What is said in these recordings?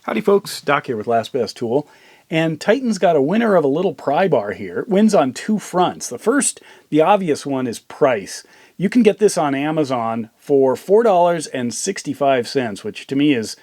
Howdy folks, Doc here with Last Best Tool. And Titan's got a winner of a little pry bar here. It wins on two fronts. The first, the obvious one, is price. You can get this on Amazon for $4.65, which to me is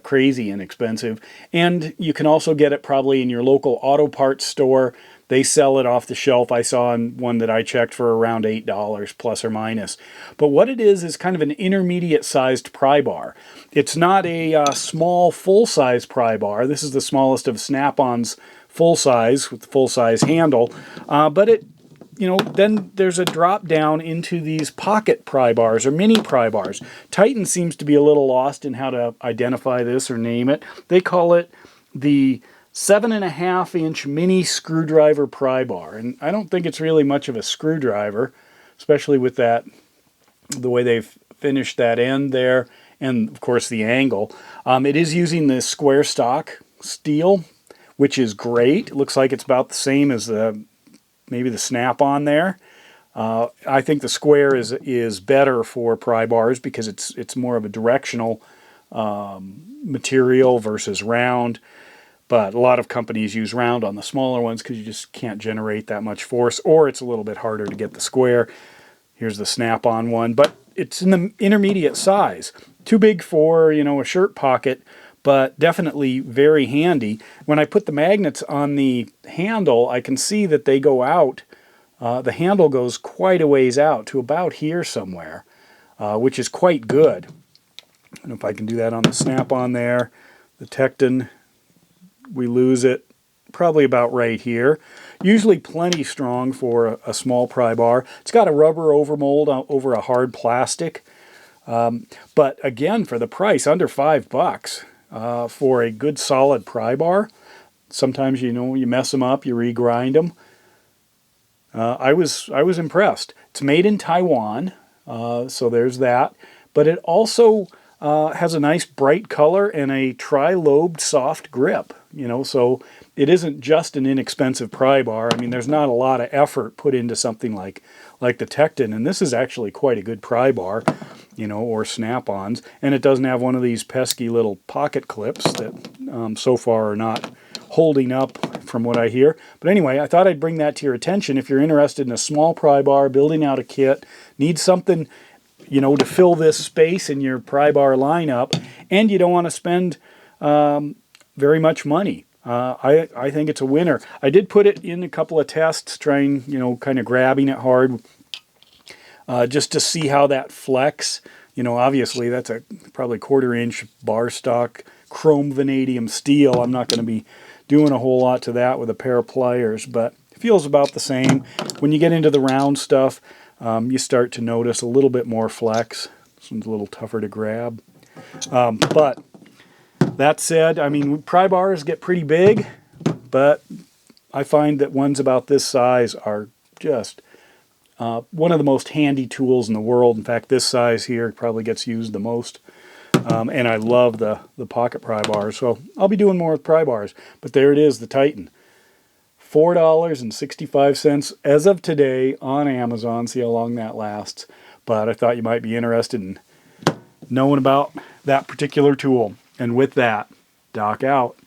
crazy inexpensive. And you can also get it probably in your local auto parts store. They sell it off the shelf. I saw one that I checked for around $8 plus or minus. But what it is kind of an intermediate sized pry bar. It's not a small full-size pry bar. This is the smallest of Snap-on's full size with the full-size handle. But it, then there's a drop down into these pocket pry bars or mini pry bars. Titan seems to be a little lost in how to identify this or name it. They call it the 7.5-inch mini screwdriver pry bar, and I don't think it's really much of a screwdriver, especially with that, the way they've finished that end there, and of course the angle. It is using the square stock steel, which is great. It looks like it's about the same as maybe the Snap-on there. I think the square is better for pry bars because it's more of a directional material versus round. But a lot of companies use round on the smaller ones because you just can't generate that much force, or it's a little bit harder to get the square. Here's the Snap-on one, but it's in the intermediate size. Too big for, a shirt pocket, but definitely very handy. When I put the magnets on the handle, I can see that they go out. The handle goes quite a ways out to about here somewhere, which is quite good. I don't know if I can do that on the Snap-on there. The Titan, we lose it probably about right here. Usually plenty strong for a small pry bar. It's got a rubber overmold over a hard plastic. But again, for the price, under $5 for a good solid pry bar. Sometimes, you mess them up, you regrind them. I was impressed. It's made in Taiwan, so there's that. But it also has a nice bright color and a tri-lobed soft grip. So it isn't just an inexpensive pry bar. I mean, there's not a lot of effort put into something like the Titan, and this is actually quite a good pry bar, or Snap-ons. And it doesn't have one of these pesky little pocket clips that so far are not holding up from what I hear. But anyway, I thought I'd bring that to your attention. If you're interested in a small pry bar, building out a kit, need something to fill this space in your pry bar lineup, and you don't want to spend very much money. I think it's a winner. I did put it in a couple of tests, trying, kind of grabbing it hard, just to see how that flex. Obviously that's a probably 1/4-inch bar stock chrome vanadium steel. I'm not going to be doing a whole lot to that with a pair of pliers, but it feels about the same. When you get into the round stuff, you start to notice a little bit more flex. This one's a little tougher to grab. But that said, I mean, pry bars get pretty big, but I find that ones about this size are just one of the most handy tools in the world. In fact, this size here probably gets used the most. And I love the pocket pry bars, so I'll be doing more with pry bars. But there it is, the Titan. $4.65 as of today on Amazon. See how long that lasts. But I thought you might be interested in knowing about that particular tool. And with that, Doc out.